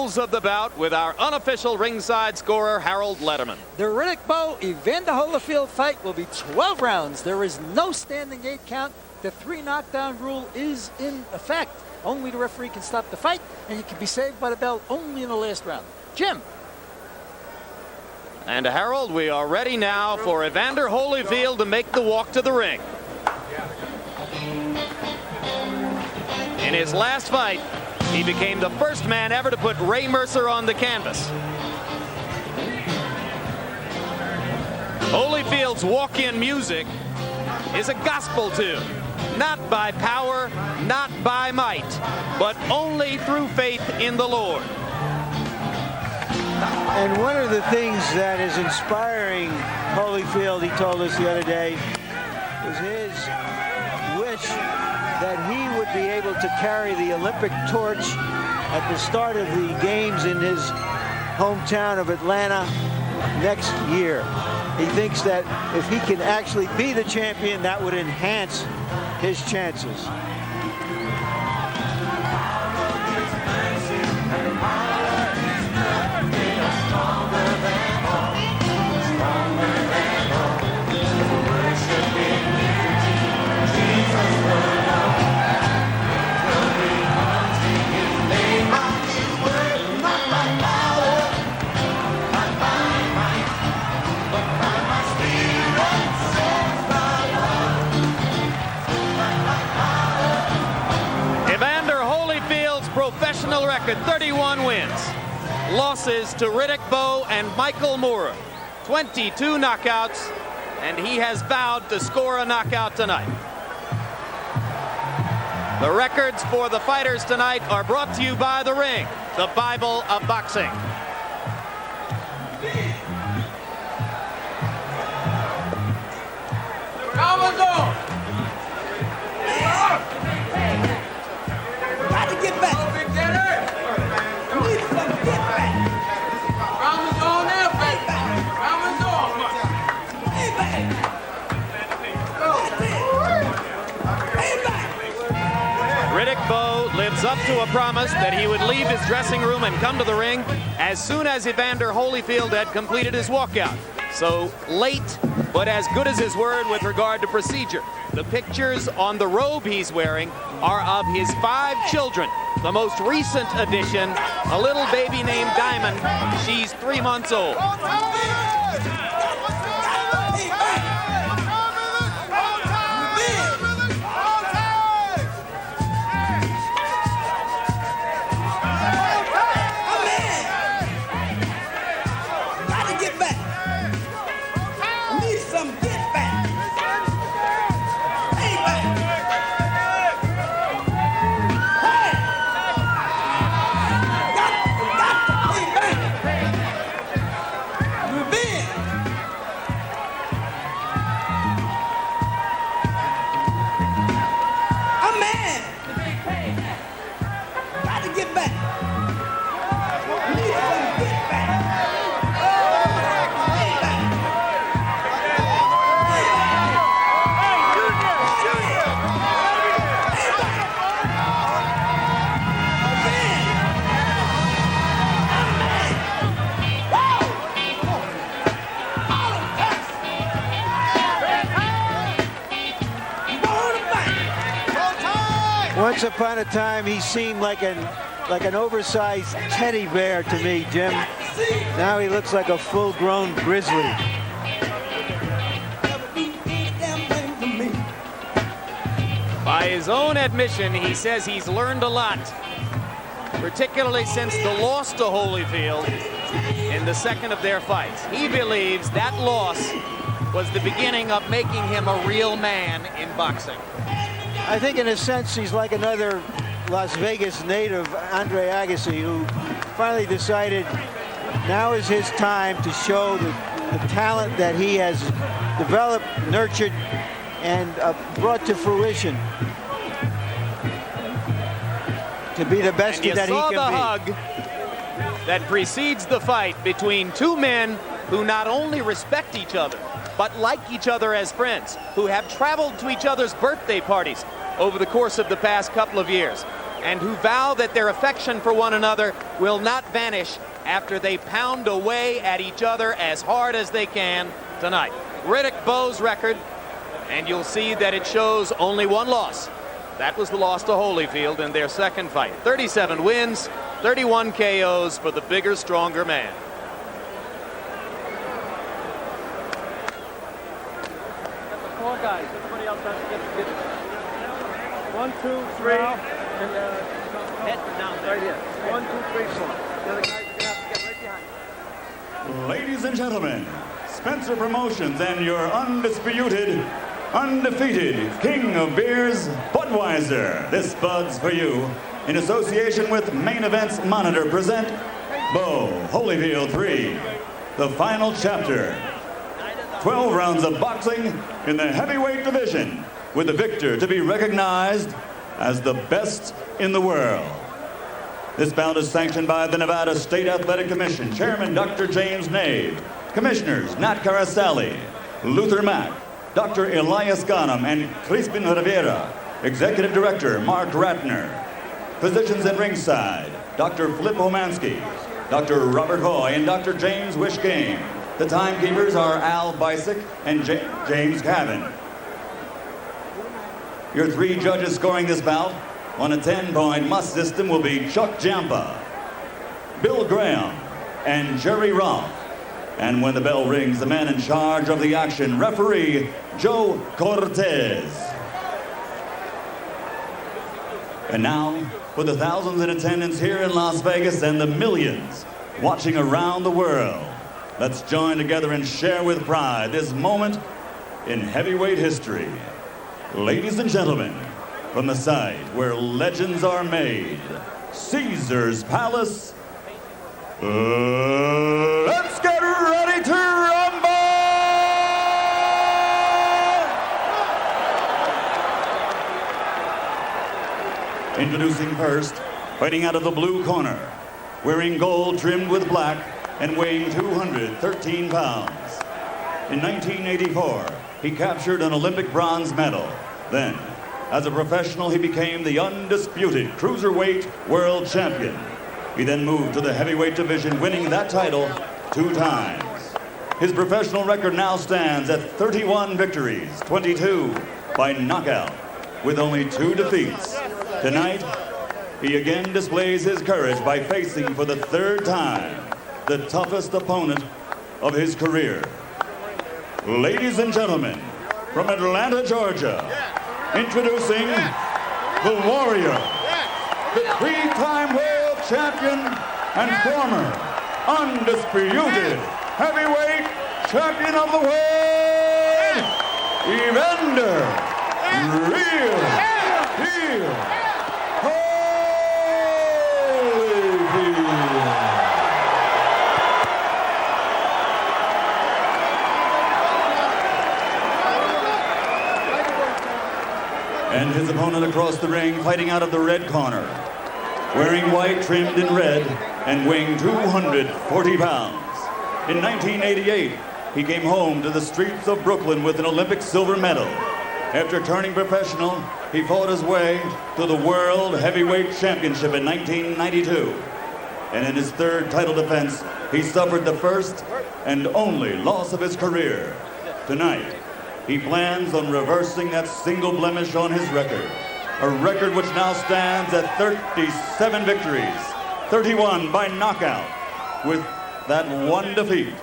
rules of the bout with our unofficial ringside scorer, Harold Letterman. The Riddick Bowe Evander Holyfield fight will be 12 rounds. There is no standing 8 count. The 3 knockdown rule is in effect. Only the referee can stop the fight, and you can be saved by the bell only in the last round. Jim. And Harold, we are ready now for Evander Holyfield to make the walk to the ring. In his last fight, he became the first man ever to put Ray Mercer on the canvas. Holyfield's walk-in music is a gospel tune. Not by power, not by might, but only through faith in the Lord. And one of the things that is inspiring Holyfield, he told us the other day, was his wish that he would be able to carry the Olympic torch at the start of the games in his hometown of Atlanta next year. He thinks that if he can actually be the champion, that would enhance his chances. Professional record, 31 wins. Losses to Riddick Bowe and Michael Moorer. 22 knockouts, and he has vowed to score a knockout tonight. The records for the fighters tonight are brought to you by The Ring, the Bible of boxing. Riddick Bowe lives up to a promise that he would leave his dressing room and come to the ring as soon as Evander Holyfield had completed his walkout. So late, but as good as his word with regard to procedure. The pictures on the robe he's wearing are of his 5 children. The most recent addition, a little baby named Diamond. She's 3 months old. Once upon a time, he seemed like an oversized teddy bear to me, Jim. Now he looks like a full-grown grizzly. By his own admission, he says he's learned a lot, particularly since the loss to Holyfield in the second of their fights. He believes that loss was the beginning of making him a real man in boxing. I think in a sense he's like another Las Vegas native, Andre Agassi, who finally decided now is his time to show the talent that he has developed, nurtured, and brought to fruition to be the best that he can be. You saw the hug that precedes the fight between 2 men who not only respect each other, but like each other as friends, who have traveled to each other's birthday parties over the course of the past couple of years. and who vow that their affection for one another will not vanish after they pound away at each other as hard as they can tonight. Riddick Bowe's record, and you'll see that it shows only one loss. That was the loss to Holyfield in their second fight. 37 wins, 31 KOs for the bigger, stronger man. Four guys. Everybody else has to get 1, 2, 3. And head down right here. 1, 2, 3, 4. The other guys are going to have to get right behind. Ladies and gentlemen, Spencer Promotions and your undisputed, undefeated king of beers, Budweiser. This Bud's for you. In association with Main Events Monitor, present Bowe Holyfield 3, the final chapter. 12 rounds of boxing in the heavyweight division, with the victor to be recognized as the best in the world. This bout is sanctioned by the Nevada State Athletic Commission, Chairman Dr. James Nave, Commissioners Nat Carasali, Luther Mack, Dr. Elias Ghanem, and Crispin Rivera, Executive Director Mark Ratner. Physicians at ringside, Dr. Flip Homansky, Dr. Robert Hoy, and Dr. James Wishgame. The timekeepers are Al Bisick and James Cavan. Your three judges scoring this bout on a 10-point must system will be Chuck Jampa, Bill Graham, and Jerry Roth. And when the bell rings, the man in charge of the action, referee Joe Cortez. And now, for the thousands in attendance here in Las Vegas and the millions watching around the world, let's join together and share with pride this moment in heavyweight history. Ladies and gentlemen, from the site where legends are made, Caesar's Palace, let's get ready to rumble! Introducing first, fighting out of the blue corner, wearing gold trimmed with black and weighing 213 pounds. In 1984, he captured an Olympic bronze medal. Then, as a professional, he became the undisputed cruiserweight world champion. He then moved to the heavyweight division, winning that title 2 times. His professional record now stands at 31 victories, 22 by knockout, with only 2 defeats. Tonight, he again displays his courage by facing for the 3rd time the toughest opponent of his career. Ladies and gentlemen, from Atlanta, Georgia, introducing the Warrior, the 3-time world champion and former undisputed heavyweight champion of the world, Evander Holyfield. And his opponent across the ring, fighting out of the red corner, wearing white trimmed in red and weighing 240 pounds. In 1988, he came home to the streets of Brooklyn with an Olympic silver medal. After turning professional, he fought his way to the World Heavyweight Championship in 1992. And in his 3rd title defense, he suffered the first and only loss of his career. Tonight, he plans on reversing that single blemish on his record, a record which now stands at 37 victories, 31 by knockout, with that 1 defeat.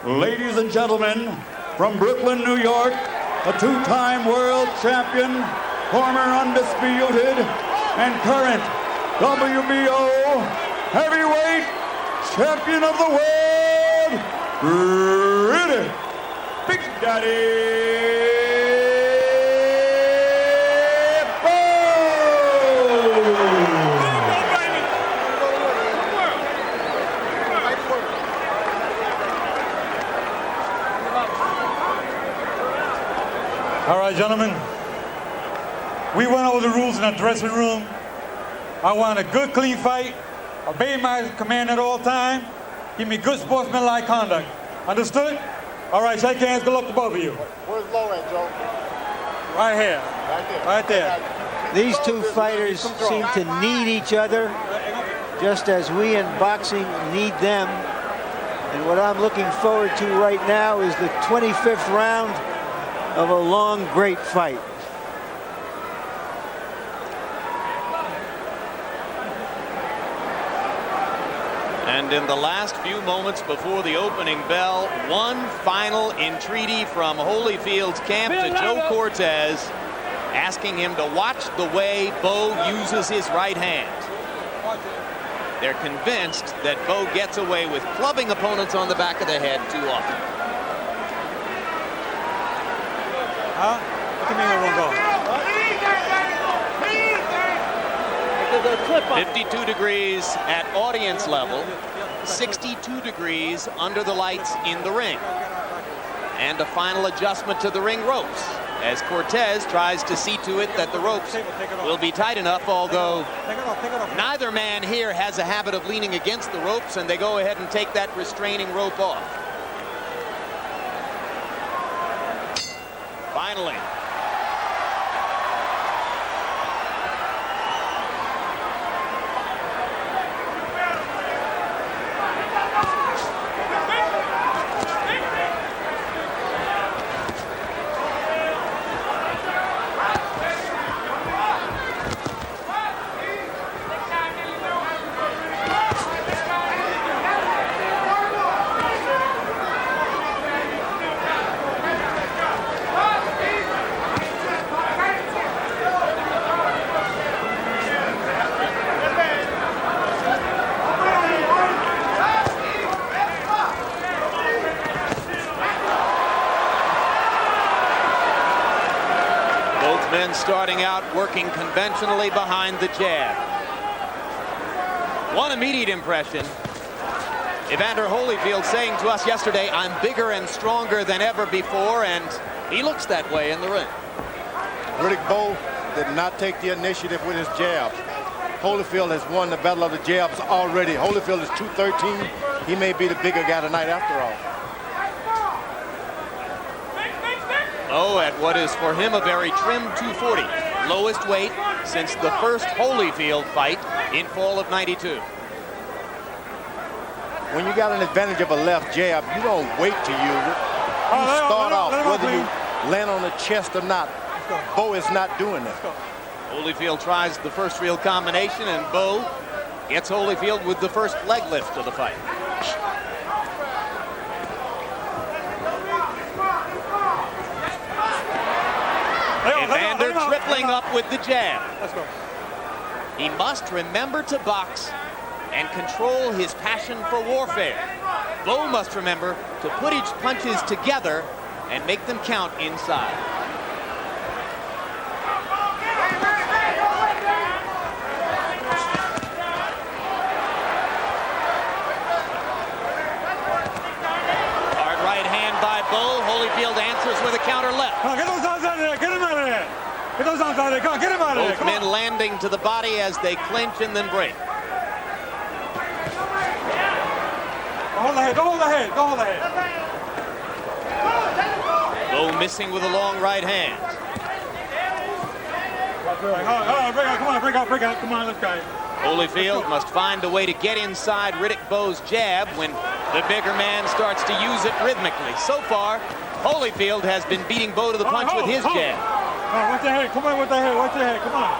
Ladies and gentlemen, from Brooklyn, New York, a 2-time world champion, former undisputed and current WBO heavyweight champion of the world, Riddick Big Daddy All right, gentlemen, we went over the rules in the dressing room. I want a good, clean fight, obey my command at all time, give me good sportsmanlike conduct. Understood? All right, shake hands, good luck to both of you. Where's low at, Joe? Right here. Right there. Right there. I got you. These two fighters seem to need each other, just as we in boxing need them. And what I'm looking forward to right now is the 25th round of a long, great fight. And in the last few moments before the opening bell, one final entreaty from Holyfield's camp to Joe Cortez, asking him to watch the way Bowe uses his right hand. They're convinced that Bowe gets away with clubbing opponents on the back of the head too often. Huh? What do you mean it won't go? 52 degrees at audience level, 62 degrees under the lights in the ring. And a final adjustment to the ring ropes as Cortez tries to see to it that the ropes will be tight enough, although neither man here has a habit of leaning against the ropes, and they go ahead and take that restraining rope off. Finally. Starting out working conventionally behind the jab. One immediate impression, Evander Holyfield saying to us yesterday, I'm bigger and stronger than ever before, and he looks that way in the ring. Riddick Bowe did not take the initiative with his jabs. Holyfield has won the battle of the jabs already. Holyfield is 213. He may be the bigger guy tonight after all. Oh, at what is for him a very trim 240. Lowest weight since the first Holyfield fight in fall of '92. When you got an advantage of a left jab, you don't wait to use it. You start off whether you land on the chest or not. Bowe is not doing that. Holyfield tries the first real combination, and Bowe gets Holyfield with the first leg lift of the fight. Evander tripling up with the jab. Let's go. He must remember to box and control his passion for warfare. Bowe must remember to put his punches together and make them count inside. Hard right hand by Bowe. Holyfield answers with a counter left. Come on, get those arms out of there. Get him out of there. Get those arms out of there. Come on, get him out of there. Both men landing to the body as they clinch and then break. Hold the head. Go hold the head. Go hold the head. Bowe missing with a long right hand. Come on, break out. Come on, let's go. Holyfield must find a way to get inside Riddick Bowe's jab when the bigger man starts to use it rhythmically. So far, Holyfield has been beating Bowe to the punch with his jab. Watch the head. Come on with the head. Watch the head. Come on.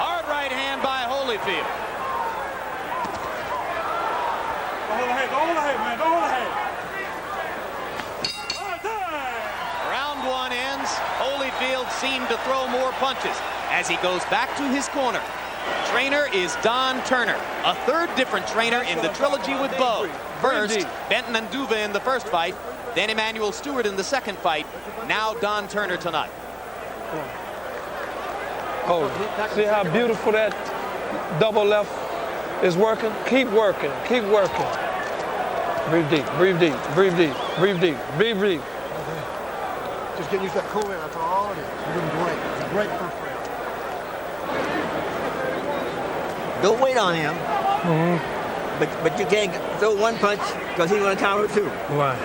Hard right hand by Holyfield. Don't hold the head. Don't hold the head, man. Don't hold the head. Round one ends. Holyfield seemed to throw more punches as he goes back to his corner. Trainer is Don Turner, a third different trainer in the trilogy with Bowe. First, Benton and Duva in the first fight, then Emmanuel Stewart in the second fight, now Don Turner tonight. Oh, see how beautiful that double left is working? Keep working, keep working. Breathe deep, breathe deep, breathe deep, breathe deep, breathe deep. Just getting used to that cool air, that's all it is. You're doing great. Great first round. Don't wait on him. But you can't throw one punch because he's going to counter two. Right.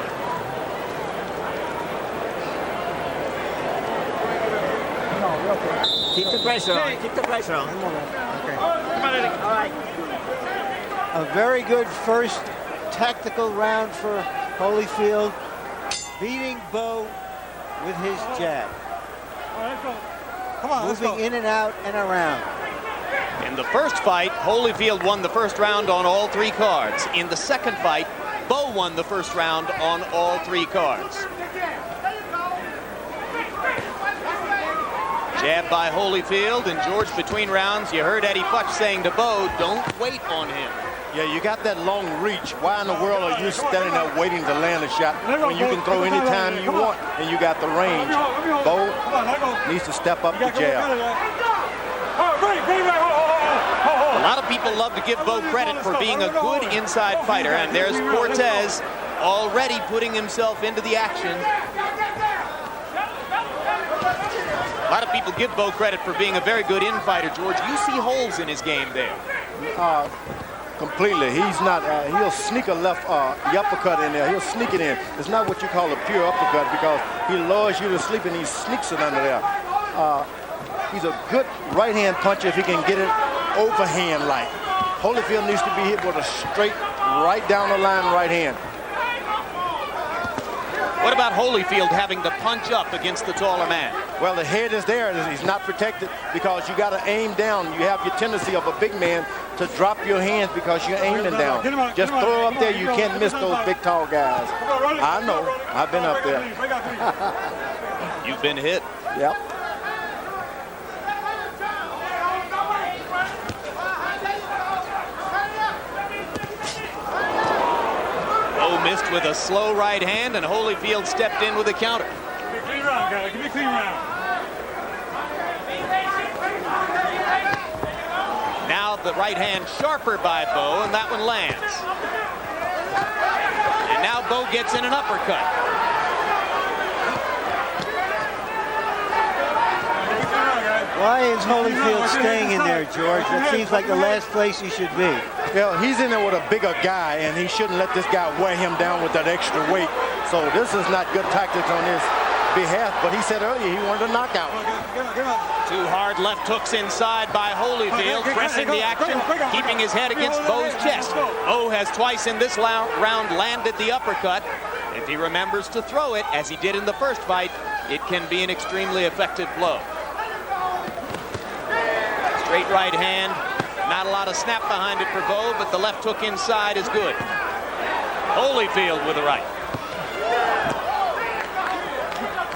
Keep the pressure on. Keep the pressure on. All right. A very good first tactical round for Holyfield, beating Bowe with his jab. All right, let's go. Come on, Moving in and out and around. In the first fight, Holyfield won the first round on all 3 cards. In the second fight, Bowe won the first round on all 3 cards. Jab by Holyfield, and George, between rounds, you heard Eddie Futch saying to Bowe, don't wait on him. Yeah, you got that long reach. Why in the world are you standing there waiting to land a shot when you can throw anytime you want and you got the range? Bowe needs to step up the jab. A lot of people love to give Bowe credit for being a good inside fighter, and there's Cortez already putting himself into the action. A lot of people give Bowe credit for being a very good in-fighter, George. You see holes in his game there. Completely. He's not, he'll sneak a left the uppercut in there. He'll sneak it in. It's not what you call a pure uppercut because he lures you to sleep and he sneaks it under there. He's a good right-hand puncher if he can get it overhand like. Holyfield needs to be hit with a straight, right down the line right hand. What about Holyfield having to punch up against the taller man? Well, the head is there. He's not protected because you got to aim down. You have your tendency of a big man to drop your hands because you're aiming down. Just throw up there. You can't miss those big, tall guys. I know. I've been up there. You've been hit. Yep. Bowe missed with a slow right hand, and Holyfield stepped in with a counter. Give me a clean round, guys. Give me a clean round. Now the right hand sharper by Bowe, and that one lands. And now Bowe gets in an uppercut. Why is Holyfield staying in there, George? That seems like the last place he should be. Well, he's in there with a bigger guy, and he shouldn't let this guy wear him down with that extra weight. So this is not good tactics on his behalf, but he said earlier he wanted a knockout. 2 hard left hooks inside by Holyfield, pressing the action, keeping his head against Bowe's chest. Bowe has twice in this round landed the uppercut. If he remembers to throw it, as he did in the first fight, it can be an extremely effective blow. Straight right hand, not a lot of snap behind it for Bowe, but the left hook inside is good. Holyfield with a right.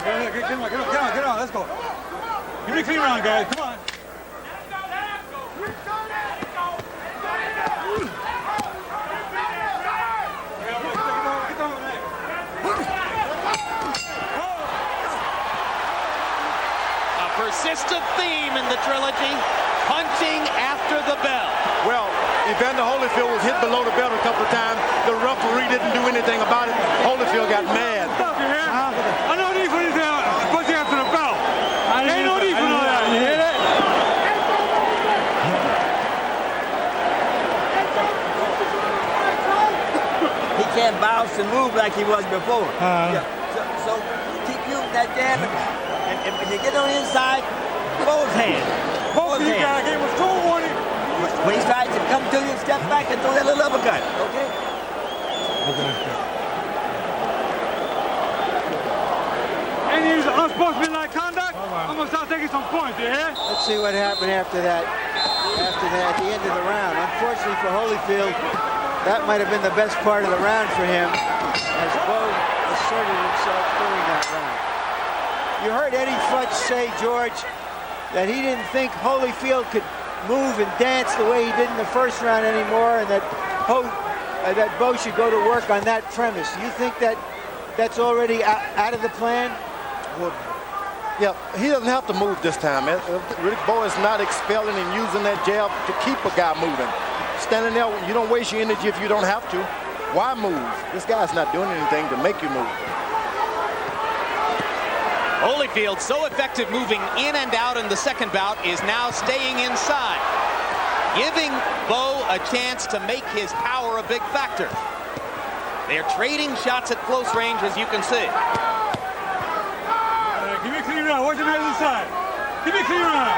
Get on, let's go. Give me a clean round, guys, come on. A persistent theme in the trilogy, punching after the bell. Well, Evander Holyfield was hit below the belt a couple of times. The referee didn't do anything about it. Holyfield got mad. I know need for this punching after the bell. Ain't no need for all that. You hear that? He can't bounce and move like he was before. So keep using that jab, and when you get on the inside, both hands. Both of you guys gave him a strong warning. When he tries to come to you, step back and throw that little uppercut. Okay? Any unsportsmanlike conduct, I'm gonna start taking some points, you hear? Let's see what happened after that. At the end of the round. Unfortunately for Holyfield, that might have been the best part of the round for him as Bowe asserted himself during that round. You heard Eddie Futch say, George, that he didn't think Holyfield could move and dance the way he did in the first round anymore, and that Bowe should go to work on that premise. Do you think that that's already out of the plan? Well, yeah, he doesn't have to move this time. Riddick Bowe is not expelling and using that jab to keep a guy moving. Standing there, you don't waste your energy if you don't have to. Why move? This guy's not doing anything to make you move. Holyfield, so effective moving in and out in the second bout, is now staying inside, giving Bowe a chance to make his power a big factor. They're trading shots at close range, as you can see. Give me a clean round. Watch him head to the side. Give me a clean round.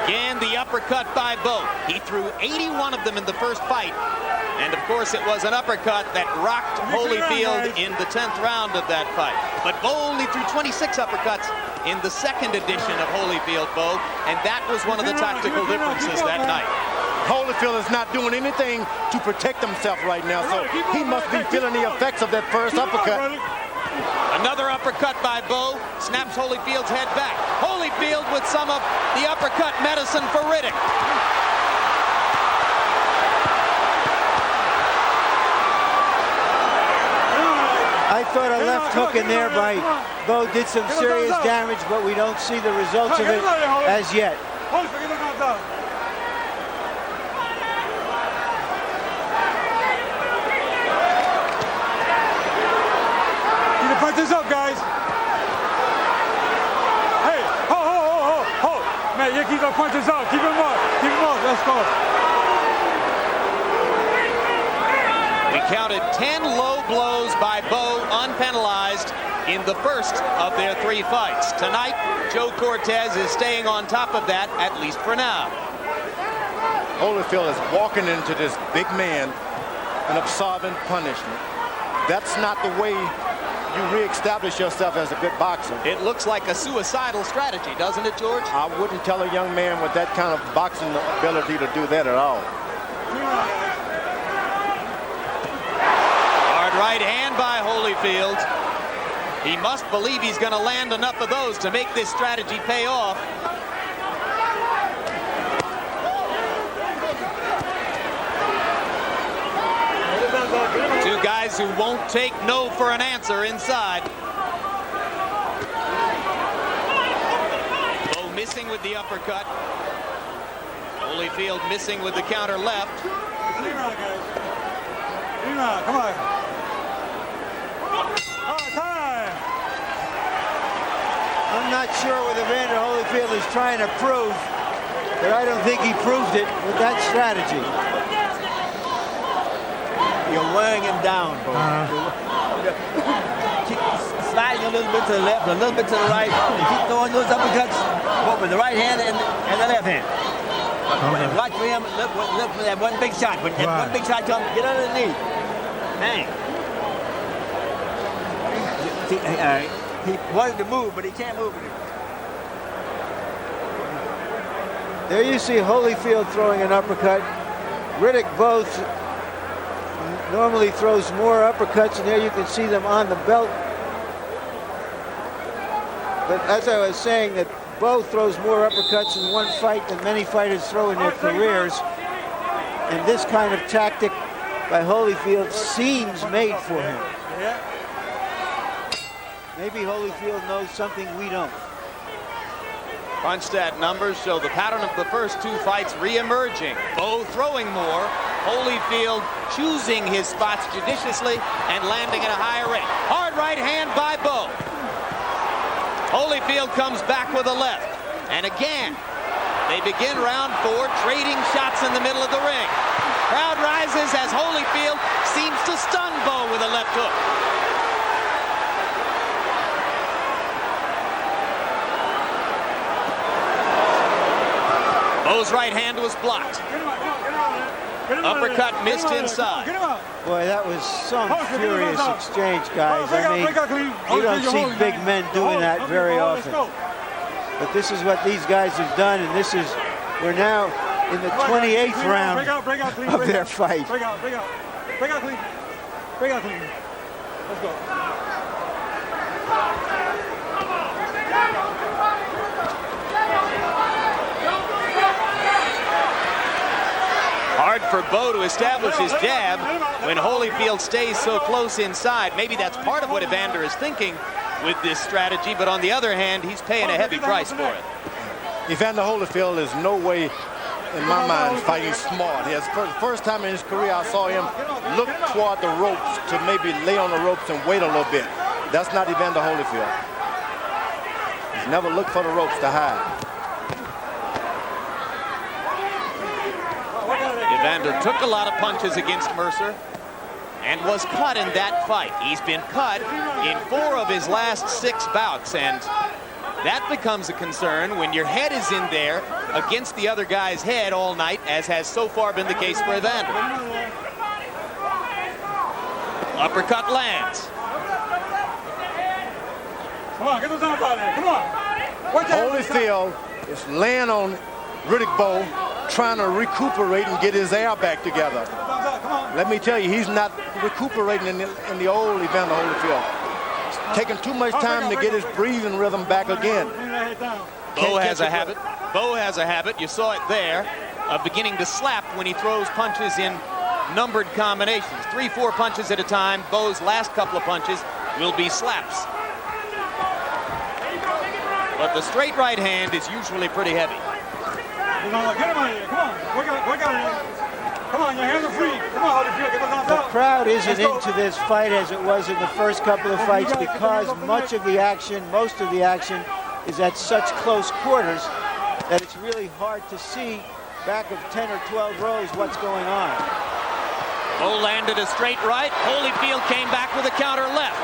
Again, the uppercut by Bowe. He threw 81 of them in the first fight. And of course, it was an uppercut that rocked Holyfield in the 10th round of that fight. But Bowe only threw 26 uppercuts in the second edition of Holyfield Bowe, and that was one of the tactical differences that night. Holyfield is not doing anything to protect himself right now, so he must be feeling the effects of that first uppercut. Another uppercut by Bowe snaps Holyfield's head back. Holyfield with some of the uppercut medicine for Riddick. I thought a left hook in there by Bowe did some serious damage, but we don't see the results of it as yet. Punch this up, guys. Hey, ho. Man, you keep the punches up. Keep him up. Keep him up. Let's go. We counted 10 low blows by Bowe unpenalized in the first of their 3 fights. Tonight, Joe Cortez is staying on top of that, at least for now. Holyfield is walking into this big man and absorbing punishment. That's not the way you reestablish yourself as a good boxer. It looks like a suicidal strategy, doesn't it, George? I wouldn't tell a young man with that kind of boxing ability to do that at all. Hard right hand by Holyfield. He must believe he's going to land enough of those to make this strategy pay off. Two guys who won't take no for an answer inside. Bowe missing with the uppercut. Holyfield missing with the counter left. Clean round, guys. Clean round, come on. Time. I'm not sure what Evander Holyfield is trying to prove, but I don't think he proved it with that strategy. You're wearing him down, Bowe. Keep sliding a little bit to the left, a little bit to the right, and keep throwing those uppercuts, both with the right hand and the left hand. And watch for him, look for that one big shot. When that one big shot comes, get underneath. Bang. He wanted to move, but he can't move it. There you see Holyfield throwing an uppercut. Riddick Bowe normally throws more uppercuts, and there you can see them on the belt. But as I was saying, that Bowe throws more uppercuts in one fight than many fighters throw in their careers. And this kind of tactic by Holyfield seems made for him. Maybe Holyfield knows something we don't. Punch stat numbers show the pattern of the first 2 fights re-emerging. Bowe throwing more, Holyfield choosing his spots judiciously and landing at a higher rate. Hard right hand by Bowe. Holyfield comes back with a left. And again, they begin round 4, trading shots in the middle of the ring. Crowd rises as Holyfield seems to stun Bowe with a left hook. Bowe's right hand was blocked. Uppercut missed inside. Boy, that was some furious exchange, guys. I mean, you don't see big men doing that very often. But this is what these guys have done, and this is, we're now in the 28th round of their fight. Break out clean. Break out clean. Let's go. Hard for Bowe to establish his jab when Holyfield stays so close inside. Maybe that's part of what Evander is thinking with this strategy, but on the other hand, he's paying a heavy price for it. Evander Holyfield is no way, in my mind, fighting smart. He has, for the first time in his career, I saw him look toward the ropes to maybe lay on the ropes and wait a little bit. That's not Evander Holyfield. He's never looked for the ropes to hide. Evander took a lot of punches against Mercer and was cut in that fight. He's been cut in 4 of his last 6 bouts, and That becomes a concern when your head is in there against the other guy's head all night, as has so far been the case for Evander. Uppercut lands. Come on, get those arms out of there. Come on. Holyfield is laying on Riddick Bowe, trying to recuperate and get his air back together. Let me tell you, he's not recuperating in the old Evander Holyfield. It's taking too much time to get his breathing rhythm back again. Bowe has a habit. Bowe has a habit. You saw it there, of beginning to slap when he throws punches in numbered combinations. 3-4 punches at a time. Bowe's last couple of punches will be slaps. But the straight right hand is usually pretty heavy. Get him out of here. Come on. Work out here. Come on, your hands are free. Come on, Holyfield, get those arms The out. crowd isn't into this fight as it was in the first couple of fights because most of the action is at such close quarters that it's really hard to see back of 10 or 12 rows what's going on. Bowe landed a straight right. Holyfield came back with a counter left.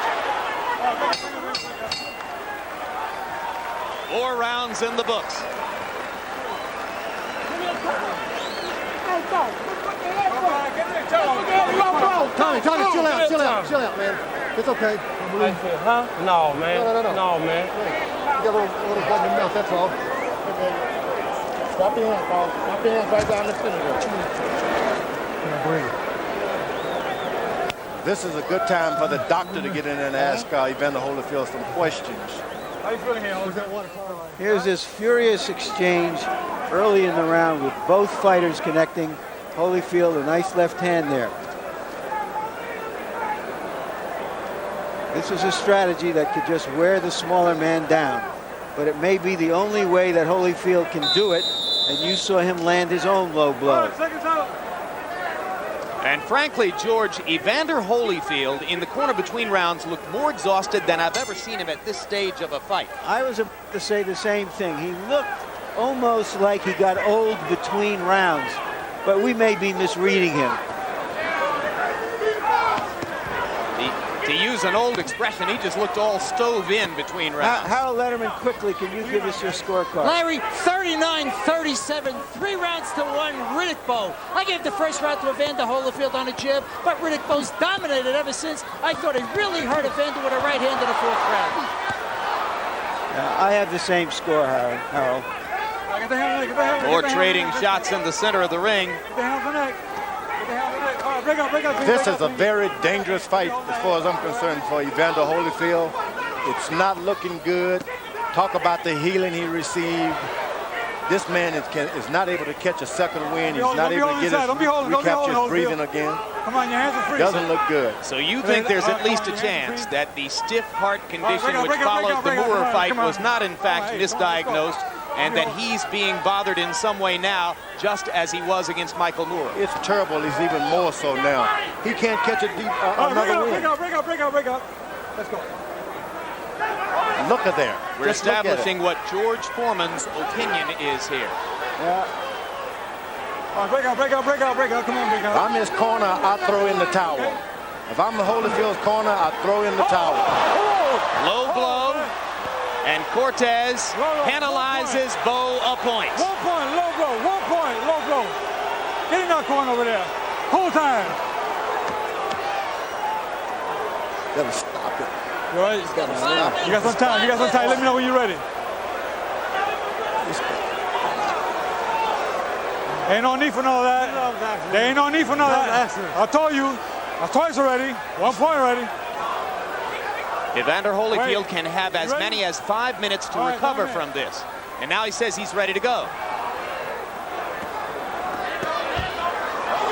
4 rounds in the books. Tommy, chill out, man. It's okay. Huh? No, man. No, man. You got a little blood in your mouth, that's all. Okay. Stop your hands, Paul. Stop your hands right down the center there. This is a good time for the doctor to get in and ask Evander Holyfield some questions. How you feeling here? Here's this furious exchange early in the round with both fighters connecting. Holyfield, a nice left hand there. This is a strategy that could just wear the smaller man down, but it may be the only way that Holyfield can do it, and you saw him land his own low blow. And frankly, George, Evander Holyfield in the corner between rounds looked more exhausted than I've ever seen him at this stage of a fight. I was about to say the same thing. He looked almost like he got old between rounds, but we may be misreading him. To use an old expression, he just looked all stove in between rounds. Harold Letterman, quickly, can you give us your scorecard? Larry, 39-37, 3 rounds to 1, Riddick Bowe. I gave the first round to Evander Holyfield on a jab, but Riddick Bowe's dominated ever since. I thought he really hurt Evander with a right hand in the 4th round. I have the same score, Harold. More trading shots in the center of the ring. This is a very dangerous fight as far as I'm concerned for Evander Holyfield. It's not looking good. Talk about the healing he received. This man is not able to catch a second win. He's not able to get recapture his breathing again. Come on, your hands are free. Doesn't look good. So you think there's at least a chance that the stiff heart condition which followed the Moore fight was not in fact misdiagnosed, and that he's being bothered in some way now, just as he was against Michael Moore? It's terrible. He's even more so now. He can't catch a deep another win. Break up. Let's go. Look at there. We're establishing what George Foreman's opinion is here. Yeah. All right, break up. Come on, break up. If I'm his corner, I throw in the towel. If I'm Holyfield's corner, I throw in the towel. Low blow, and Cortez penalizes Bowe a point. 1 point, low blow. 1 point, low blow. Get in that corner over there. Whole time. Gotta stop it. You all right? You got some time. Let me know when you're ready. Ain't no need for none of that. There ain't no need for none of that. I told you. Twice already. 1 point already. Evander Holyfield can have as many as 5 minutes to recover from this. And now he says he's ready to go.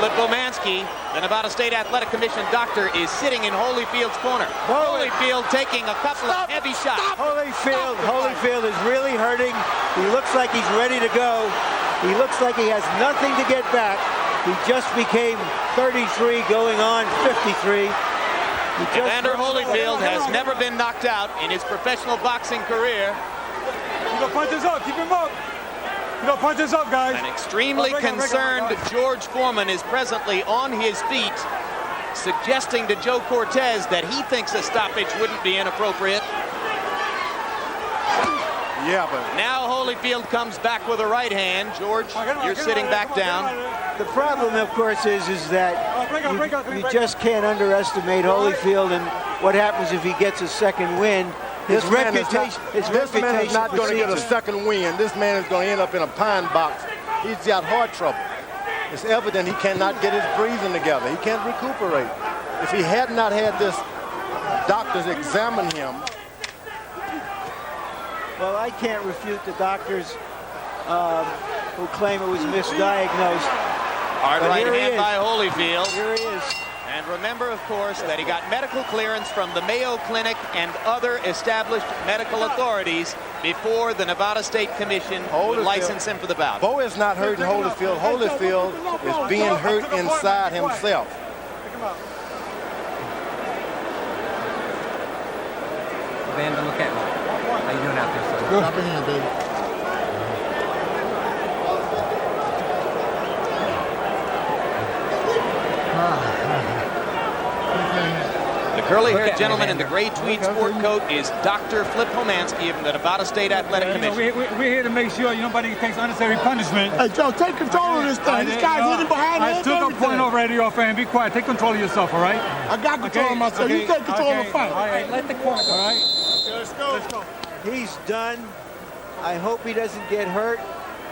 Flip Bomansky, the Nevada State Athletic Commission doctor, is sitting in Holyfield's corner. Holyfield taking a couple of heavy shots. Holyfield is really hurting. He looks like he's ready to go. He looks like he has nothing to get back. He just became 33 going on 53. Evander Holyfield has never been knocked out in his professional boxing career. Keep the punches up. Keep him up. Keep the punches up, guys. An extremely concerned George Foreman is presently on his feet, suggesting to Joe Cortez that he thinks a stoppage wouldn't be inappropriate. Yeah, but Now Holyfield comes back with a right hand. George, you're sitting back down. The problem, of course, is that you just can't underestimate Holyfield and what happens if he gets a second win. His reputation is not going to get a second win. This man is going to end up in a pine box. He's got heart trouble. It's evident he cannot get his breathing together. He can't recuperate. If he had not had this doctors examine him. Well, I can't refute the doctors who claim it was misdiagnosed. Hard right hand by Holyfield. Here he is. And remember, of course, that he got medical clearance from the Mayo Clinic and other established medical authorities before the Nevada State Commission would license him for the bout. Bowe is not hurting Holyfield. Holyfield is being hurt inside himself. Evander, look at me. How you doing out there, son? Good. Stop in here, baby. The curly-haired gentleman in the gray tweed sport coat is Dr. Flip Homansky of the Nevada State Athletic Commission. We're here to make sure nobody takes unnecessary punishment. Hey, Joe, take control of this thing. This guy's hitting behind the I head. took a point already off, and be quiet. Take control of yourself, all right? I got control of myself. You take control of the fight. All right, Let the corner go. all right. Let's go. Let's go. He's done. I hope he doesn't get hurt.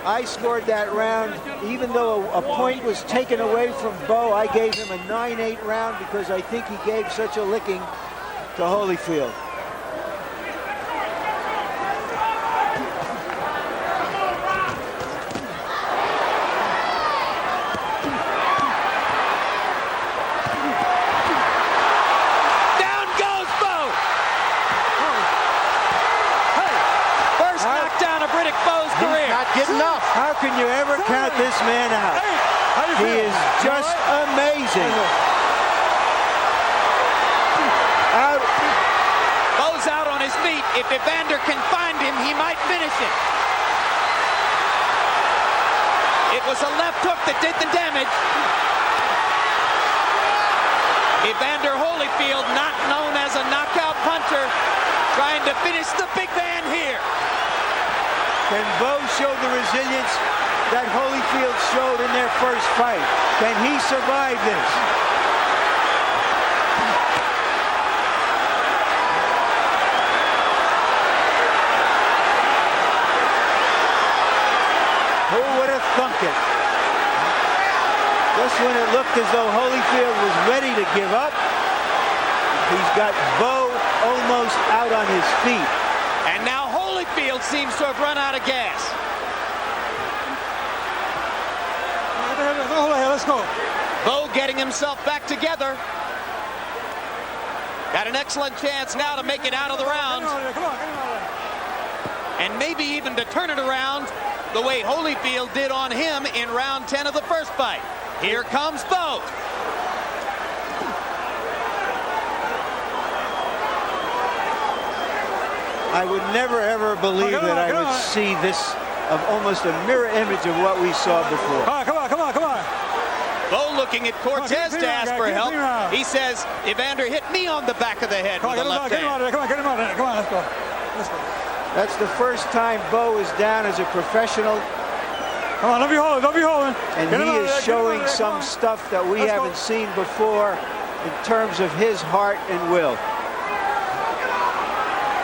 I scored that round. Even though a point was taken away from Bowe, I gave him a 9-8 round because I think he gave such a licking to Holyfield. Down goes Bowe! First knockdown of Riddick Bowe's career. Not getting up. How can you ever count this man out? He is just amazing. Out. Bowe's out on his feet. If Evander can find him, he might finish it. It was a left hook that did the damage. Evander Holyfield, not known as a knockout puncher, trying to finish the big man here. Can Bowe show the resilience that Holyfield showed in their first fight? Can he survive this? Who would have thunk it? Just when it looked as though Holyfield was ready to give up, he's got Bowe almost out on his feet. And now Holyfield seems to have run out of gas. Let's go. Bowe getting himself back together. Got an excellent chance now to make it out of the round. Come on, get him out of there. And maybe even to turn it around the way Holyfield did on him in round 10 of the first fight. Here comes Bowe. I would never ever believe that I would see this of almost a mirror image of what we saw before. Come on. Bowe looking at Cortez to ask for help. He says, Evander hit me on the back of the head with a left hand. Get him out of there. Come on, let's go. That's the first time Bowe is down as a professional. Come on, don't be holding. And he is showing some stuff that we haven't seen before in terms of his heart and will.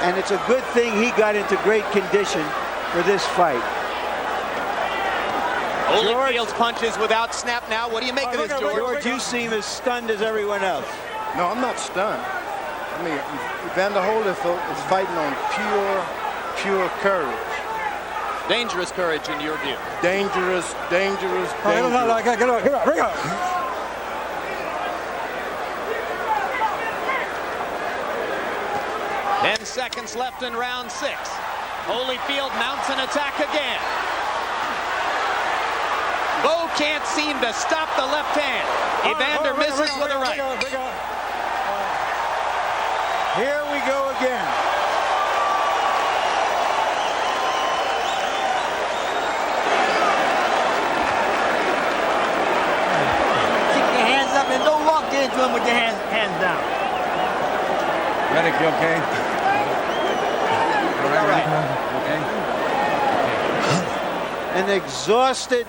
And it's a good thing he got into great condition for this fight. Holyfield's punches without snap now. What do you make of this, George? George, you seem as stunned as everyone else. No, I'm not stunned. I mean, Evander Holyfield is fighting on pure courage. Dangerous courage in your view. Dangerous. Get up, bring up. 10 seconds left in round 6. Holyfield mounts an attack again. Bowe can't seem to stop the left hand. Evander misses with a right. Here we go again. Keep your hands up and don't walk into him with your hands down. Riddick, you okay? All right. Okay? An exhausted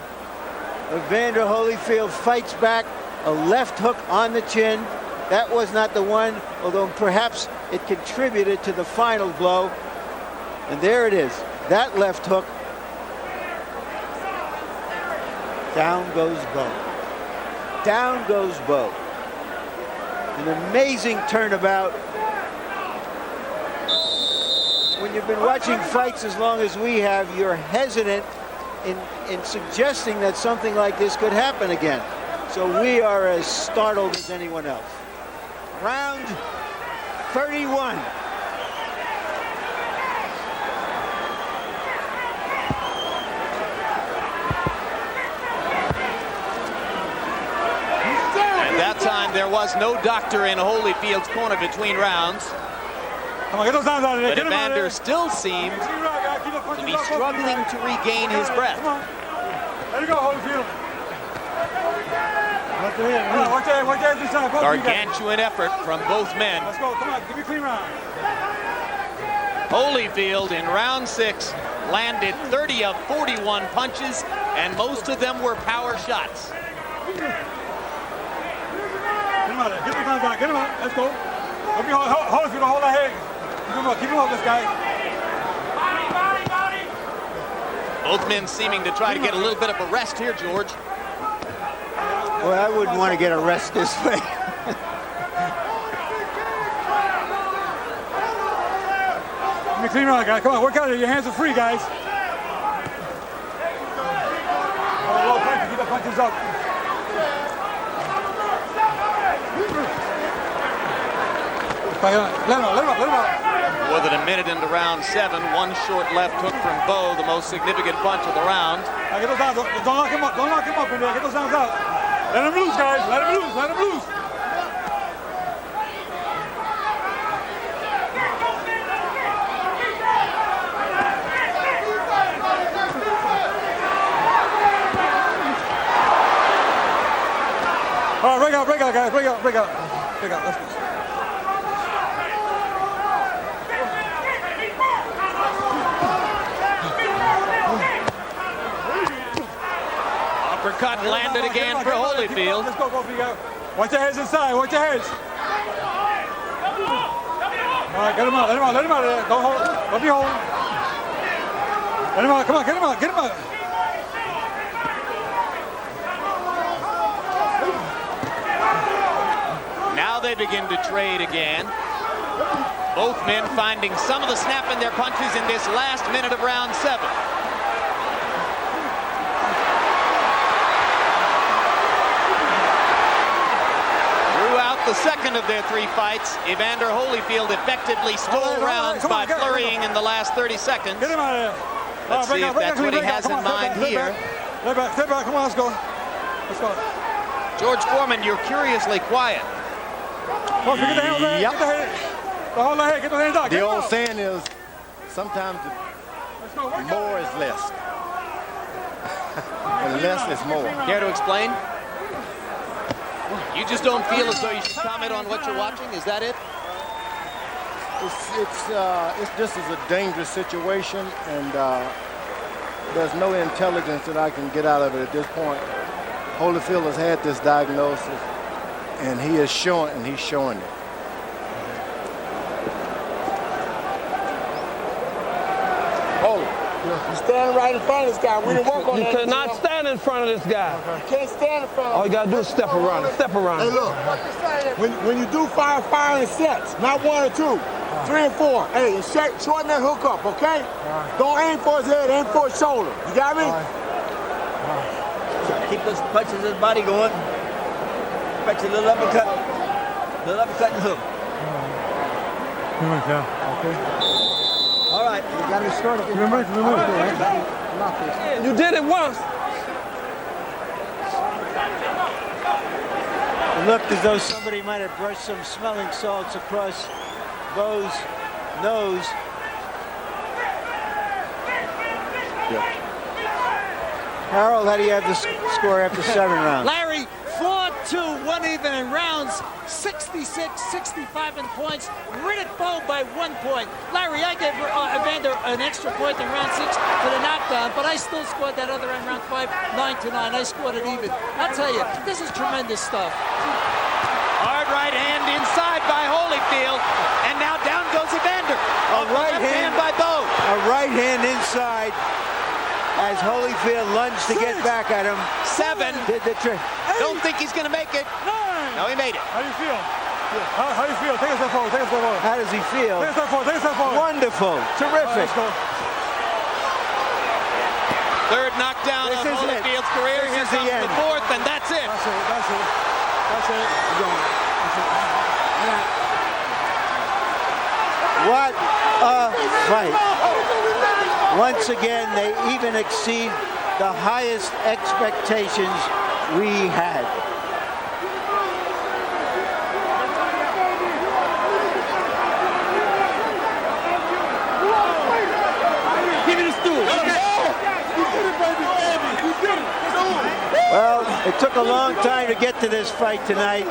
Evander Holyfield fights back. A left hook on the chin. That was not the one, although perhaps it contributed to the final blow. And there it is. That left hook. Down goes Bowe. Down goes Bowe. An amazing turnabout. When you've been watching fights as long as we have, you're hesitant in suggesting that something like this could happen again. So we are as startled as anyone else. Round 31. At that time, there was no doctor in Holyfield's corner between rounds. Come on, get those hands out of there. But Evander still seemed to be struggling to regain his breath. There you go, Holyfield. Watch that this time. Gargantuan effort from both men. Let's go, come on, give me a clean round. Holyfield in round 6 landed 30 of 41 punches, and most of them were power shots. Get him out there, get the guns out, get him out, let's go. Holyfield, hold that head. Keep him up, this guy. Both men seeming to try to get a little bit of a rest here, George. Well, I wouldn't want to get a rest this way. Give me a clean round, guys. Come on, work out. Your hands are free, guys. Low punches, keep the punches up. Let him out. More than a minute into round 7, one short left hook from Bowe, the most significant punch of the round. Get those down. Don't lock him up. Don't lock him up in there. Get those hands out. Let him loose, guys. Let him loose. Let him loose. All right, break out, guys. Break out. Let's go. Uppercut landed again for Holyfield. Let's go, both of you guys. Watch your heads inside. Watch your heads. All right, get him out. Let him out of there. Don't be holding. Let him out. Come on, get him out. Now they begin to trade again. Both men finding some of the snap in their punches in this last minute of round 7. Throughout the second of their 3 fights, Evander Holyfield effectively stole rounds by flurrying in the last 30 seconds. Get him out of there. Let's see if that's what he has in mind here. Step back. Come on, let's go. George Foreman, you're curiously quiet. Get the hands out. Yep. Get the head. Hold the head. Get the hands out. The old saying is, sometimes more is less. And less is more. Care to explain? You just don't feel as though you should comment on what you're watching? Is that it? This is a dangerous situation, and there's no intelligence that I can get out of it at this point. Holyfield has had this diagnosis, and he's showing it. You stand right in front of this guy. We didn't work on that. You cannot stand in front of this guy. You can't stand in front of him. All you gotta do is step around. Hey, look. When you do fire in sets, not 1 or 2, 3 and 4. Hey, shorten that hook up, okay? Don't aim for his head, aim for his shoulder. You got me? Keep those punches in his body going. Catch a little uppercut and hook. Okay. All right. You got to start it. You did it once. It looked as though somebody might have brushed some smelling salts across Bowe's nose. Harold, how do you have the score after 7 rounds? Larry, 4-2, 1 even in rounds 66-65 in points. Riddick Bowe by 1 point. Larry, I gave Evander an extra point in round 6 for the knockdown, but I still scored that other in round 5, 9-9. I scored it even. I'll tell you, this is tremendous stuff. Hard right hand inside by Holyfield, and now down goes Evander. A right hand by Bowe. A right hand inside as Holyfield lunged to get back at him. 7. Did the trick. Don't think he's going to make it. No, he made it. How do you feel? How do you feel? Take a step forward. Take a step forward. How does he feel? Take a step forward. Take a step forward. Wonderful. Terrific. Let's go. Third knockdown of Holyfield's career. Here comes the fourth, and that's it. That's it. That's it. That's it. What a fight. Once again, they even exceed the highest expectations we had. Well, it took a long time to get to this fight tonight.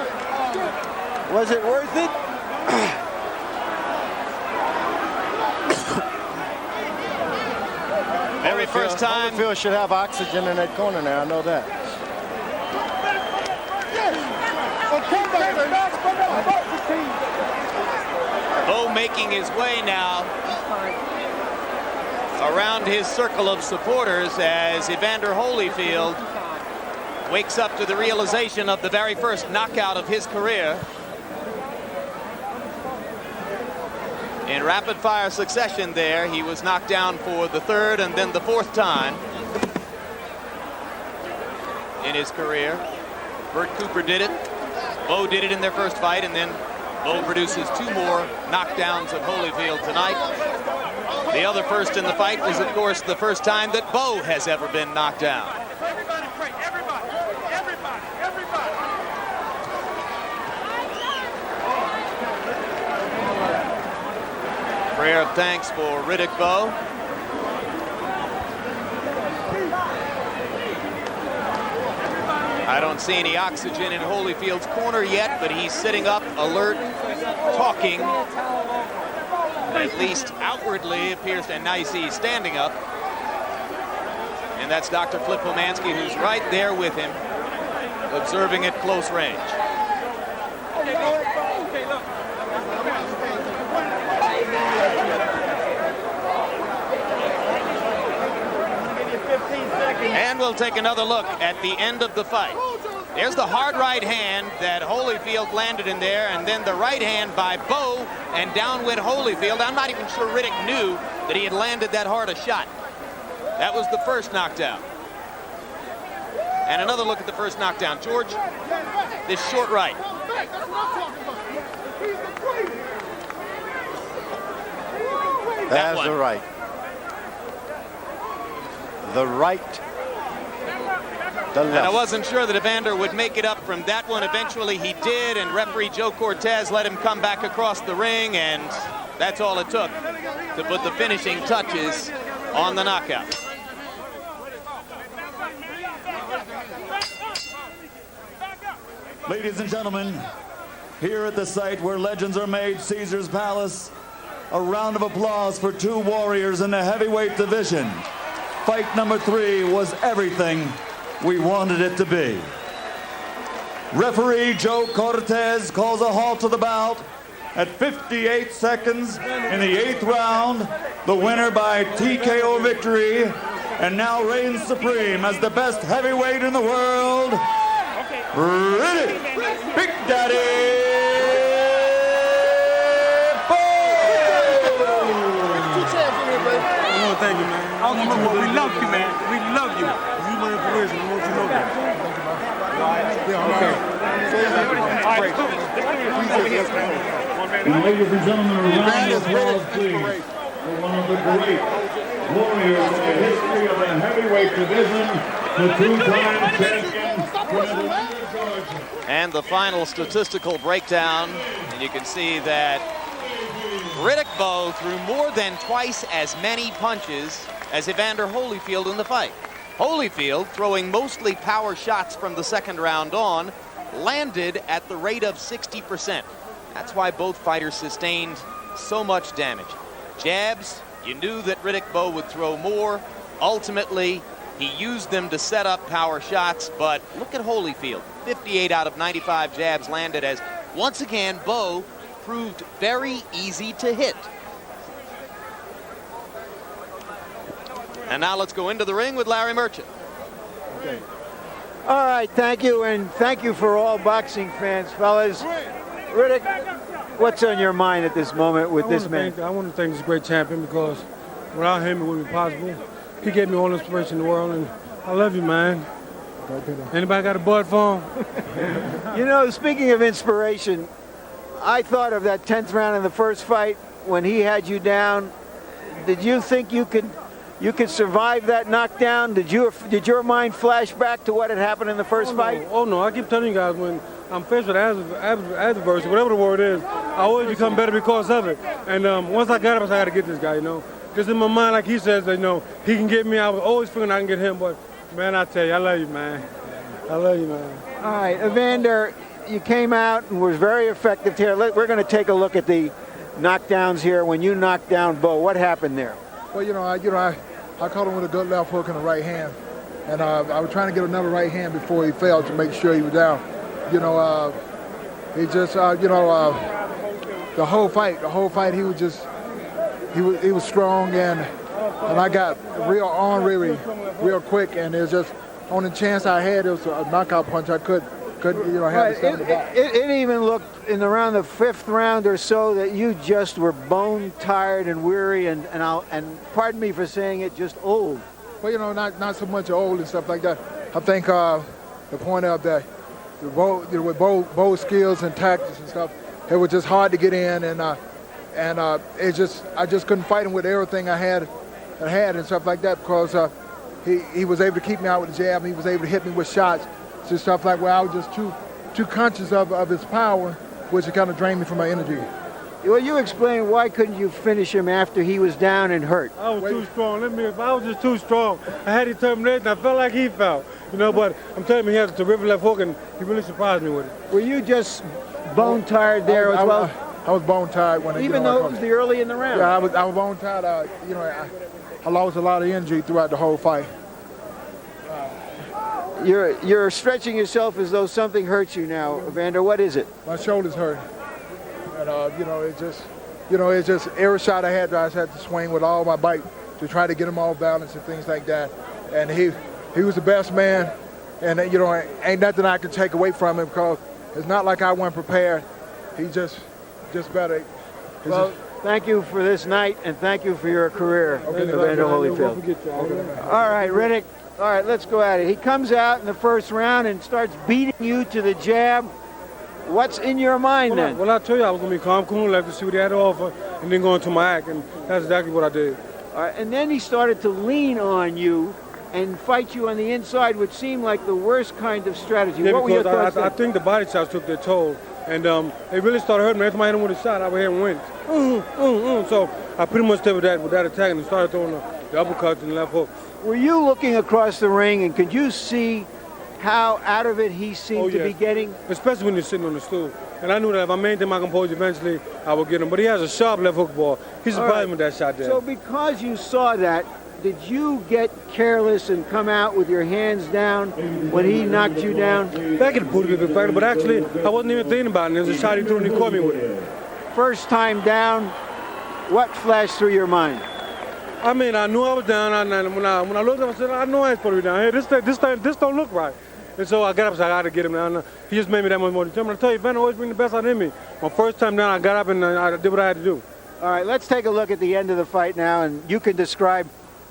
Was it worth it? Very first time. Holyfield should have oxygen in that corner now. I know that. Bowe making his way now around his circle of supporters as Evander Holyfield wakes up to the realization of the very first knockout of his career. In rapid-fire succession there, he was knocked down for the third and then the fourth time in his career. Bert Cooper did it. Bowe did it in their first fight, and then Bowe produces 2 more knockdowns of Holyfield tonight. The other first in the fight was, of course, the first time that Bowe has ever been knocked down. Everybody pray. Everybody. Everybody. Everybody. Prayer of thanks for Riddick Bowe. I don't see any oxygen in Holyfield's corner yet, but he's sitting up, alert, talking. At least outwardly appears to, and now you see he's standing up. And that's Dr. Flip Pomansky, who's right there with him, observing at close range. And we'll take another look at the end of the fight. There's the hard right hand that Holyfield landed in there, and then the right hand by Bowe, and down went Holyfield. I'm not even sure Riddick knew that he had landed that hard a shot. That was the first knockdown. And another look at the first knockdown. George, this short right. That's the right. The right. The left. And I wasn't sure that Evander would make it up from that one. Eventually he did, and referee Joe Cortez let him come back across the ring, and that's all it took to put the finishing touches on the knockout. Ladies and gentlemen, here at the site where legends are made, Caesar's Palace, a round of applause for 2 warriors in the heavyweight division. Fight number 3 was everything we wanted it to be. Referee Joe Cortez calls a halt to the bout at 58 seconds in the 8th round. The winner by TKO victory, and now reigns supreme as the best heavyweight in the world, Riddick Big Daddy Oh, thank you, man. We love you, man. We love you. You my inspiration. I want you to know that. Now, ladies and gentlemen, a round of applause, please, for one of the great warriors in the history of the heavyweight division, the 2-time champion from Atlanta, Georgia. And the final statistical breakdown, and you can see that Riddick Bowe threw more than twice as many punches as Evander Holyfield in the fight. Holyfield throwing mostly power shots from the second round on, landed at the rate of 60%. That's why both fighters sustained so much damage. Jabs, you knew that Riddick Bowe would throw more. Ultimately, he used them to set up power shots, but look at Holyfield. 58 out of 95 jabs landed, as once again, Bowe proved very easy to hit. And now let's go into the ring with Larry Merchant. Okay. All right, thank you, and thank you for all boxing fans, fellas. Riddick, what's on your mind at this moment with this man? I want to thank this great champion, because without him it wouldn't be possible. He gave me all the inspiration in the world, and I love you, man. Anybody got a bud for him? You know, speaking of inspiration, I thought of that 10th round in the first fight when he had you down. Did you think you could survive that knockdown? Did your mind flash back to what had happened in the first fight? Oh no, I keep telling you guys, when I'm faced with adversity, whatever the word is, I always become better because of it. And once I got up, I said, I got to get this guy, you know. Just in my mind, like he says, that, you know, he can get me. I was always feeling I can get him, but man, I tell you, I love you, man. I love you, man. All right, Evander, you came out and was very effective here. We're going to take a look at the knockdowns here. When you knocked down Bowe, what happened there? Well, I caught him with a good left hook in the right hand, and I was trying to get another right hand before he fell to make sure he was down. He just, the whole fight, he was strong, and I got real ornery real quick, and it was just on the chance I had, it was a knockout punch. I could have the stomach back. It even looked in around the 5th round or so that you just were bone tired and weary, and pardon me for saying it, just old. Well, not so much old and stuff like that. I think the point of that, with Bowe's skills and tactics and stuff, it was just hard to get in, and I just couldn't fight him with everything I had and stuff like that, because he was able to keep me out with the jab, and he was able to hit me with shots, just stuff like where I was just too conscious of his power, which kind of drained me from my energy. Well, you explain, why couldn't you finish him after he was down and hurt? I was too strong. I was just too strong. I had determination. I felt like he felt, but I'm telling you, he has a terrific left hook, and he really surprised me with it. Were you just bone tired there as well? I was bone tired when even though it was the early in the round. Yeah, I was bone tired. I lost a lot of energy throughout the whole fight. You're stretching yourself as though something hurts you now, Evander. What is it? My shoulders hurt, and it's just every shot I had to swing with all my bite to try to get them all balanced and things like that. And he was the best man, and ain't nothing I can take away from him, because it's not like I wasn't prepared. He just better. Well, thank you for this night, and thank you for your career, Evander Holyfield. All right, Riddick. All right, let's go at it. He comes out in the first round and starts beating you to the jab. What's in your mind then? Well, I told you I was going to be calm, cool, left to see what he had to offer, and then go into my act, and that's exactly what I did. All right, and then he started to lean on you and fight you on the inside, which seemed like the worst kind of strategy. Yeah, what were your thoughts? I think the body shots took their toll, and it really started hurting me. Every time I hit him with a shot, I would hear him win. So I pretty much stayed with that attack, and started throwing the uppercuts and the left hook. Were you looking across the ring, and could you see how out of it he seemed to be getting? Especially when you're sitting on the stool. And I knew that if I maintained my composure, eventually I would get him. But he has a sharp left hook ball. He surprised me with that shot there. So because you saw that, did you get careless and come out with your hands down when he knocked you down? That could put a bit better, but actually I wasn't even thinking about it. There was a shot he threw and he caught me with it. First time down, what flashed through your mind? I mean, I knew I was down, and when I looked up, I said, I know I ain't supposed to be down here. This don't look right. And so I got up and said, I got to get him down. He just made me that much more determined. I tell you, Evander always bring the best out in me. My first time down, I got up and I did what I had to do. All right, let's take a look at the end of the fight now, and you can describe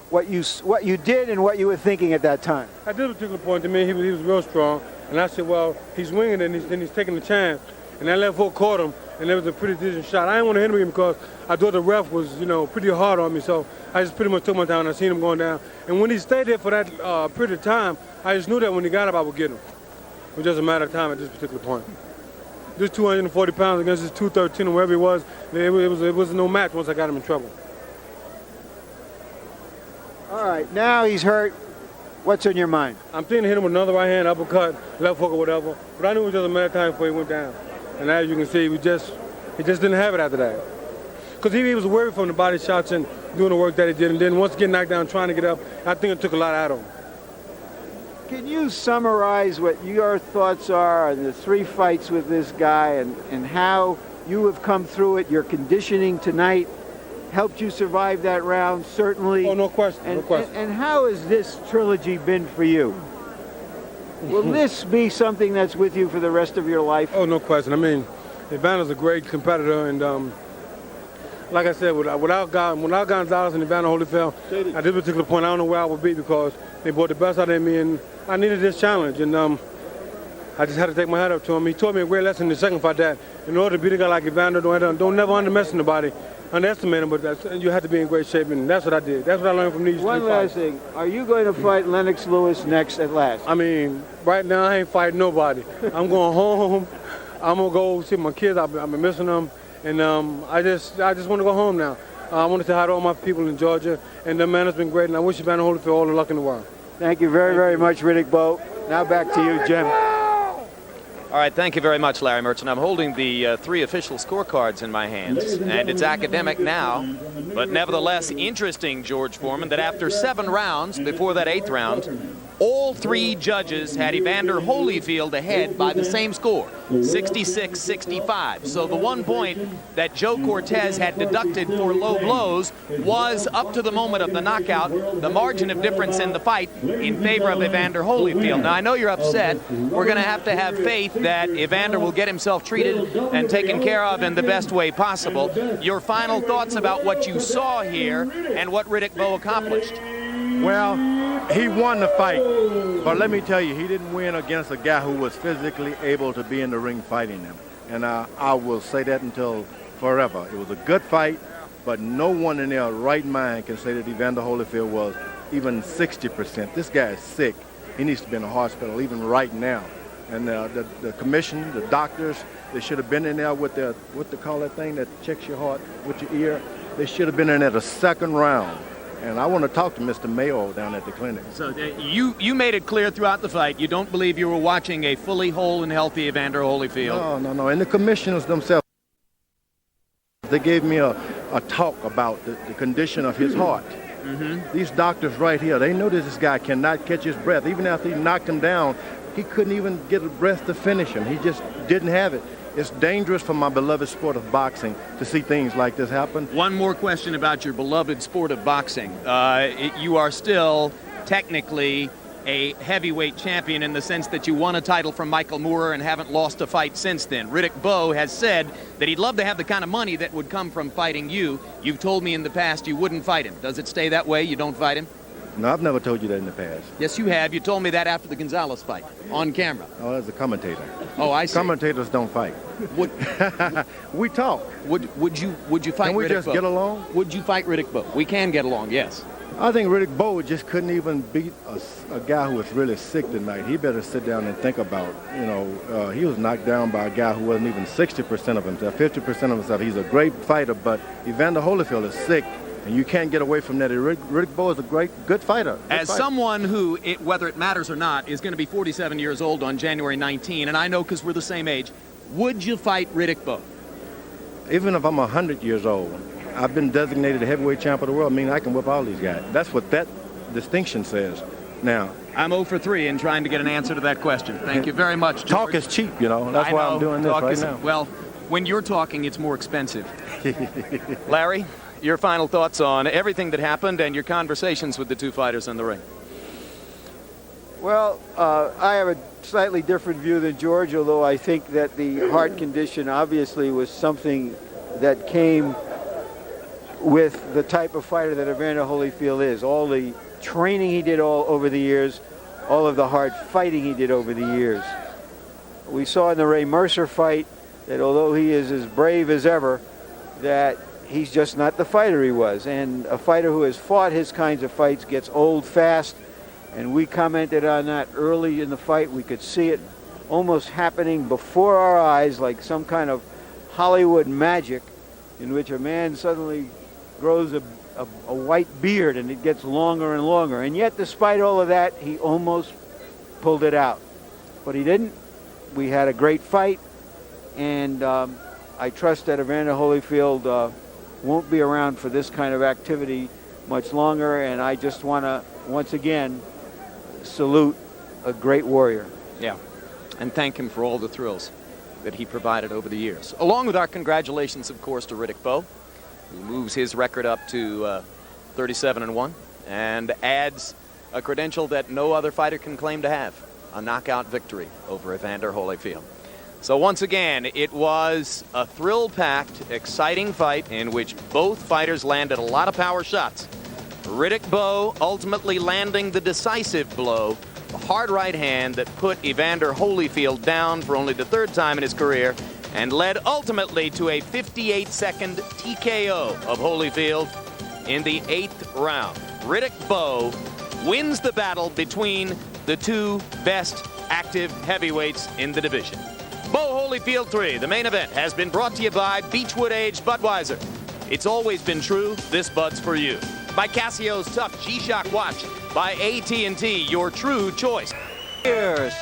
what you did and what you were thinking at that time. At this particular point, to me, he was real strong. And I said, well, he's swinging and he's taking the chance. And that left hook caught him, and it was a pretty decent shot. I didn't want to hit him because I thought the ref was, pretty hard on me. So I just pretty much took my time and I seen him going down. And when he stayed there for that period of time, I just knew that when he got up, I would get him. It was just a matter of time at this particular point. This 240 pounds against this 213 or wherever he was, it was no match once I got him in trouble. All right, now he's hurt. What's on your mind? I'm thinking to hit him with another right hand, uppercut, left hook or whatever. But I knew it was just a matter of time before he went down. And as you can see, he just didn't have it after that. Because he was worried from the body shots and doing the work that he did. And then once getting knocked down, trying to get up, I think it took a lot out of him. Can you summarize what your thoughts are on the 3 fights with this guy and how you have come through it? Your conditioning tonight helped you survive that round, certainly. Oh, no question, and, no question. And how has this trilogy been for you? Will this be something that's with you for the rest of your life? Oh, no question. I mean, Evander's a great competitor, and like I said, without Gonzalez and Evander Holyfield, at this particular point, I don't know where I would be because they brought the best out of me, and I needed this challenge, and I just had to take my hat up to him. He taught me a great lesson in the second fight that in order to beat a guy like Evander, don't never underestimate him, but you have to be in great shape, and that's what I did. That's what I learned from these 3 fights. One last thing. Are you going to fight Lennox Lewis next at last? I mean, right now I ain't fighting nobody. I'm going home. I'm going to go see my kids. I've been missing them, and I just want to go home now. I want to say hi to all my people in Georgia, and the man has been great, and I wish Evander Holyfield all the luck in the world. Thank you very much, Riddick Bowe. Now back to you, Jim. All right, thank you very much, Larry Merchant. I'm holding the 3 official scorecards in my hands, and it's academic now, but nevertheless interesting, George Foreman, that after 7 rounds, before that 8th round, all 3 judges had Evander Holyfield ahead by the same score, 66-65. So the 1 point that Joe Cortez had deducted for low blows was, up to the moment of the knockout, the margin of difference in the fight in favor of Evander Holyfield. Now, I know you're upset. We're going to have faith that Evander will get himself treated and taken care of in the best way possible. Your final thoughts about what you saw here and what Riddick Bowe accomplished? Well, he won the fight, but let me tell you, he didn't win against a guy who was physically able to be in the ring fighting him. And I will say that until forever. It was a good fight, but no one in their right mind can say that Evander Holyfield was even 60%. This guy is sick. He needs to be in a hospital even right now. And the commission, the doctors, they should have been in there with their, what they call that thing that checks your heart with your ear. They should have been in there the 2nd round. And I want to talk to Mr. Mayo down at the clinic. So you made it clear throughout the fight you don't believe you were watching a fully whole and healthy Evander Holyfield. No. And the commissioners themselves, they gave me a talk about the condition of his heart. These doctors right here, they know that this guy cannot catch his breath. Even after he knocked him down, he couldn't even get a breath to finish him. He just didn't have it. It's dangerous for my beloved sport of boxing to see things like this happen. One more question about your beloved sport of boxing. You are still technically a heavyweight champion in the sense that you won a title from Michael Moorer and haven't lost a fight since then. Riddick Bowe has said that he'd love to have the kind of money that would come from fighting you. You've told me in the past you wouldn't fight him. Does it stay that way? You don't fight him? No, I've never told you that in the past. Yes, you have. You told me that after the Gonzalez fight, on camera. Oh, as a commentator. Oh, I see. Commentators don't fight. We talk. Would you fight Riddick Bowe? Can we just get along? Would you fight Riddick Bowe? We can get along, yes. I think Riddick Bowe just couldn't even beat a guy who was really sick tonight. He better sit down and think about, he was knocked down by a guy who wasn't even 60% of himself, 50% of himself. He's a great fighter, but Evander Holyfield is sick. And you can't get away from that. Riddick Bowe is a good fighter. Someone who, whether it matters or not, is going to be 47 years old on January 19, and I know because we're the same age, would you fight Riddick Bowe? Even if I'm 100 years old, I've been designated a heavyweight champ of the world. I mean, I can whip all these guys. That's what that distinction says. Now, I'm 0 for 3 in trying to get an answer to that question. Thank you very much, George. Talk is cheap, That's why I'm doing this right now. Well, when you're talking, it's more expensive. Larry? Your final thoughts on everything that happened and your conversations with the 2 fighters in the ring. Well, I have a slightly different view than George, although I think that the heart condition obviously was something that came with the type of fighter that Evander Holyfield is. All the training he did all over the years, all of the hard fighting he did over the years. We saw in the Ray Mercer fight that although he is as brave as ever, that he's just not the fighter he was. And a fighter who has fought his kinds of fights gets old fast. And we commented on that early in the fight. We could see it almost happening before our eyes, like some kind of Hollywood magic in which a man suddenly grows a white beard, and it gets longer and longer. And yet, despite all of that, he almost pulled it out. But he didn't. We had a great fight, and I trust that Evander Holyfield won't be around for this kind of activity much longer, and I just want to, once again, salute a great warrior. Yeah, and thank him for all the thrills that he provided over the years. Along with our congratulations, of course, to Riddick Bowe, who moves his record up to 37-1 and adds a credential that no other fighter can claim to have, a knockout victory over Evander Holyfield. So once again, it was a thrill-packed, exciting fight in which both fighters landed a lot of power shots. Riddick Bowe ultimately landing the decisive blow, a hard right hand that put Evander Holyfield down for only the third time in his career and led ultimately to a 58-second TKO of Holyfield in the 8th round. Riddick Bowe wins the battle between the two best active heavyweights in the division. Bowe Holyfield 3, the main event, has been brought to you by Beechwood Aged Budweiser. It's always been true, this Bud's for you. By Casio's tough G-Shock watch. By AT&T, your true choice. Cheers.